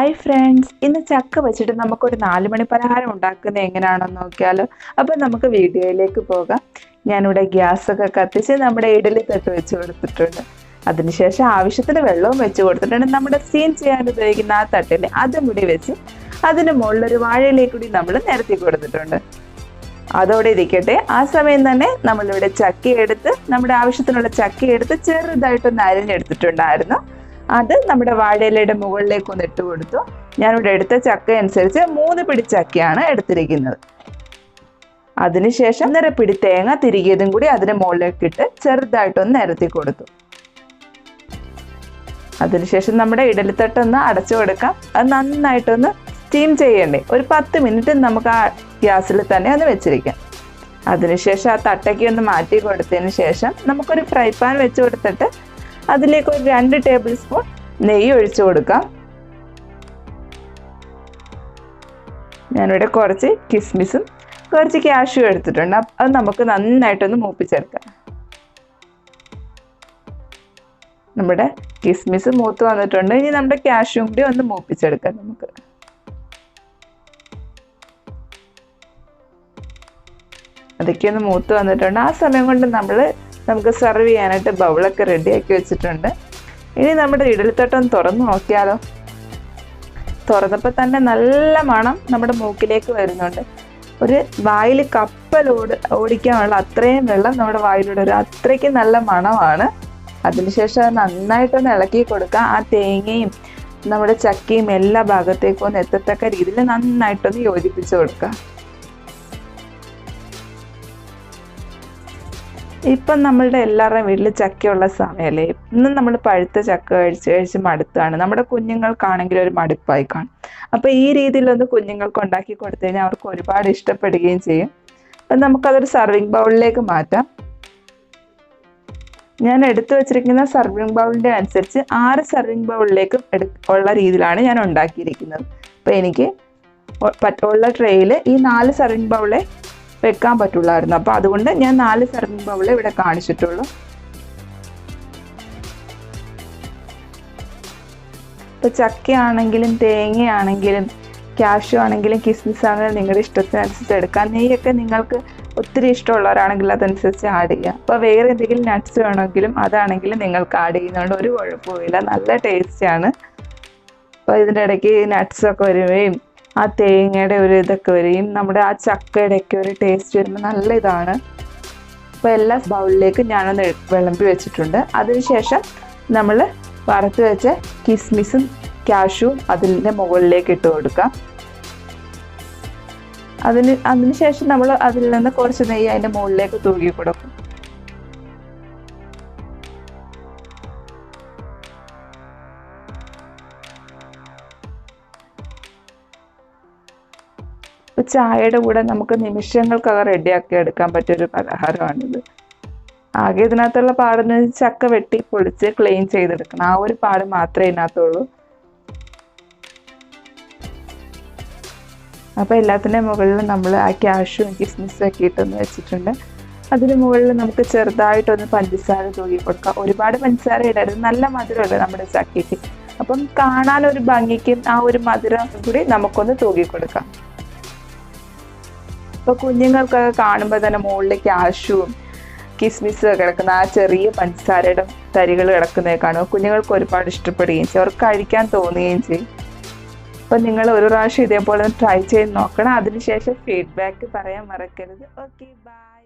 Hi friends, ഇന്ന് ചക്ക വെച്ചിട്ട് നമുക്കൊരു 4 മണി പലഹാരം ഉണ്ടാക്കുന്നത് എങ്ങനെയാണെന്ന് നോക്കിയാലോ. അപ്പോൾ നമുക്ക് വീഡിയോയിലേക്ക് പോകാം. ഞാനിവിടെ ഗ്യാസൊക്കെ കത്തിച്ച് നമ്മുടെ ഇഡലി തട്ട് വെച്ച് കൊടുത്തിട്ടുണ്ട്. അതിനുശേഷം ആവശ്യത്തിന് വെള്ളവും വെച്ച് കൊടുത്തിട്ടുണ്ട്. നമ്മുടെ സ്റ്റീം ചെയ്യാൻ ഉപയോഗിക്കുന്ന ആ തട്ടിൽ അത് മുടി വെച്ച് അതിന് മുകളിലൊരു വാഴയിലേക്ക് കൂടി നമ്മൾ നിരത്തി കൊടുത്തിട്ടുണ്ട്. അതോടെ ഇരിക്കട്ടെ. ആ സമയം തന്നെ നമ്മളിവിടെ ചക്ക എടുത്ത് നമ്മുടെ ആവശ്യത്തിനുള്ള ചക്ക എടുത്ത് ചെറുതായിട്ടൊന്ന് അരിഞ്ഞെടുത്തിട്ടുണ്ടായിരുന്നു. അത് നമ്മുടെ വാഴയിലയുടെ മുകളിലേക്ക് ഒന്ന് ഇട്ട് കൊടുത്തു. ഞാനിവിടെ എടുത്ത ചക്ക അനുസരിച്ച് 3 പിടി ചക്കയാണ് എടുത്തിരിക്കുന്നത്. അതിനുശേഷം 1.5 പിടി തേങ്ങ തിരികിയതും കൂടി അതിന് മുകളിലേക്ക് ഇട്ട് ചെറുതായിട്ടൊന്ന് നിരത്തി കൊടുത്തു. അതിനുശേഷം നമ്മുടെ ഇഡലിത്തട്ടൊന്ന് അടച്ചു കൊടുക്കാം. അത് നന്നായിട്ടൊന്ന് സ്റ്റീം ചെയ്യണ്ടേ. ഒരു 10 മിനിറ്റ് നമുക്ക് ആ ഗ്യാസിൽ തന്നെ ഒന്ന് വെച്ചിരിക്കാം. അതിനുശേഷം ആ തട്ടയ്ക്ക് ഒന്ന് മാറ്റി കൊടുത്തതിന് ശേഷം നമുക്കൊരു ഫ്രൈ പാൻ വെച്ച് കൊടുത്തിട്ട് അതിലേക്ക് ഒരു 2 ടേബിൾ സ്പൂൺ നെയ്യ് ഒഴിച്ചു കൊടുക്കാം. ഞാനിവിടെ കുറച്ച് കിസ്മിസും കുറച്ച് കാഷ്യൂ എടുത്തിട്ടുണ്ട്. അത് നമുക്ക് നന്നായിട്ടൊന്ന് മൂപ്പിച്ചെടുക്കാം. നമ്മുടെ കിസ്മിസ് മൂത്ത് വന്നിട്ടുണ്ട്. ഇനി നമ്മുടെ കാഷ്യൂ കൂടി ഒന്ന് മൂപ്പിച്ചെടുക്കാം. നമുക്ക് അതൊക്കെ ഒന്ന് മൂത്ത് വന്നിട്ടുണ്ട്. ആ സമയം കൊണ്ട് നമുക്ക് സെർവ് ചെയ്യാനായിട്ട് ബൗളൊക്കെ റെഡിയാക്കി വെച്ചിട്ടുണ്ട്. ഇനി നമ്മുടെ ഇഡലിത്തട്ടൊന്ന് തുറന്ന് നോക്കിയാലോ. തുറന്നപ്പോൾ തന്നെ നല്ല മണം നമ്മുടെ മൂക്കിലേക്ക് വരുന്നുണ്ട്. ഒരു വായിൽ കപ്പൽ ഓടിക്കാനുള്ള അത്രയും വെള്ളം നമ്മുടെ വായിലൂടെ വരും. അത്രയ്ക്ക് നല്ല മണമാണ്. അതിനുശേഷം അത് നന്നായിട്ടൊന്ന് ഇളക്കി കൊടുക്കുക. ആ തേങ്ങയും നമ്മുടെ ചക്കയും എല്ലാ ഭാഗത്തേക്കും ഒന്ന് എത്തത്തക്ക രീതിയിൽ നന്നായിട്ടൊന്ന് യോജിപ്പിച്ച് കൊടുക്കുക. ഇപ്പം നമ്മളുടെ എല്ലാവരുടെയും വീട്ടിൽ ചക്കയുള്ള സമയമല്ലേ. ഇന്നും നമ്മൾ പഴുത്ത ചക്ക കഴിച്ച് മടുത്താണ്. നമ്മുടെ കുഞ്ഞുങ്ങൾക്കാണെങ്കിൽ ഒരു മടുപ്പായി കാണും. അപ്പോൾ ഈ രീതിയിലൊന്ന് കുഞ്ഞുങ്ങൾക്ക് ഉണ്ടാക്കി കൊടുത്തു കഴിഞ്ഞാൽ അവർക്ക് ഒരുപാട് ഇഷ്ടപ്പെടുകയും ചെയ്യും. അപ്പം നമുക്കതൊരു സർവിങ് ബൗളിലേക്ക് മാറ്റാം. ഞാൻ എടുത്തു വച്ചിരിക്കുന്ന സർവിങ് ബൗളിൻ്റെ അനുസരിച്ച് 6 സർവിങ് ബൗളിലേക്കും ഉള്ള രീതിയിലാണ് ഞാൻ ഉണ്ടാക്കിയിരിക്കുന്നത്. അപ്പോൾ എനിക്ക് ഉള്ള ട്രേയിൽ ഈ 4 സർവിങ് ബൗളെ വെക്കാൻ പറ്റുള്ളായിരുന്നു. അപ്പോൾ അതുകൊണ്ട് ഞാൻ 4 സർവിങ് ബൗളെ ഇവിടെ കാണിച്ചിട്ടുള്ളൂ. ഇപ്പോൾ ചക്കയാണെങ്കിലും തേങ്ങയാണെങ്കിലും കാഷ്യൂ ആണെങ്കിലും കിസ്മിസ് ആണെങ്കിലും നിങ്ങളുടെ ഇഷ്ടത്തിനനുസരിച്ച് എടുക്കാം. നെയ്യൊക്കെ നിങ്ങൾക്ക് ഒത്തിരി ഇഷ്ടമുള്ളവരാണെങ്കിൽ അതനുസരിച്ച് ആഡ് ചെയ്യുക. അപ്പോൾ വേറെ എന്തെങ്കിലും നട്ട്സ് വേണമെങ്കിലും അതാണെങ്കിലും നിങ്ങൾക്ക് ആഡ് ചെയ്യുന്നതുകൊണ്ട് ഒരു കുഴപ്പമില്ല. നല്ല ടേസ്റ്റാണ്. അപ്പോൾ ഇതിൻ്റെ ഇടയ്ക്ക് നട്ട്സൊക്കെ വരുകയും ആ തേങ്ങയുടെ ഒരു ഇതൊക്കെ വരികയും നമ്മുടെ ആ ചക്കയുടെ ഒക്കെ ഒരു ടേസ്റ്റ് വരുമ്പോൾ നല്ല ഇതാണ്. അപ്പോൾ എല്ലാ ബൗളിലേക്കും ഞാനൊന്ന് വിളമ്പി വെച്ചിട്ടുണ്ട്. അതിനുശേഷം നമ്മൾ വറുത്ത് വെച്ച കിസ്മിസും കാഷ്യൂവും അതിൻ്റെ മുകളിലേക്ക് ഇട്ട് കൊടുക്കാം. അതിനുശേഷം നമ്മൾ അതിൽ നിന്ന് കുറച്ച് നെയ്യ് അതിൻ്റെ മുകളിലേക്ക് തൂക്കി കൊടുക്കും. ചായയുടെ കൂടെ നമുക്ക് നിമിഷങ്ങൾക്കകം റെഡിയാക്കി എടുക്കാൻ പറ്റിയൊരു പലഹാരമാണിത്. ആകെ ഇതിനകത്തുള്ള പാടെന്ന് ചക്ക വെട്ടി പൊളിച്ച് ക്ലീൻ ചെയ്തെടുക്കണം. ആ ഒരു പാട് മാത്രമേ ഇതിനകത്തുള്ളൂ. അപ്പോൾ എല്ലാത്തിൻ്റെ മുകളിൽ നമ്മൾ ആ കാഷ്യൂം കിസ്മിസും ഒക്കെ ഇട്ടൊന്ന് വെച്ചിട്ടുണ്ട്. അതിന് മുകളിൽ നമുക്ക് ചെറുതായിട്ടൊന്ന് പഞ്ചസാര തൂക്കി കൊടുക്കാം. ഒരുപാട് പഞ്ചസാര ഇടരുത്. നല്ല മധുരമല്ലേ നമ്മുടെ ചക്കയ്ക്ക്. അപ്പം കാണാനൊരു ഭംഗിക്കും ആ ഒരു മധുരം കൂടി നമുക്കൊന്ന് തൂക്കി കൊടുക്കാം. ഇപ്പോൾ കുഞ്ഞുങ്ങൾക്കൊക്കെ കാണുമ്പോൾ തന്നെ മുകളിൽ കാഷ്യൂവും കിസ്മിസും കിടക്കുന്ന ആ ചെറിയ പഞ്ചസാരയുടെ തരികൾ കിടക്കുന്നത് കാണുമ്പോൾ കുഞ്ഞുങ്ങൾക്ക് ഒരുപാട് ഇഷ്ടപ്പെടുകയും ചെയ്യും. അവർക്ക് കഴിക്കാൻ തോന്നുകയും ചെയ്യും. അപ്പം നിങ്ങൾ ഒരു പ്രാവശ്യം ഇതേപോലെ ട്രൈ ചെയ്ത് നോക്കണം. അതിനുശേഷം ഫീഡ്ബാക്ക് പറയാൻ മറക്കരുത്. Okay, by.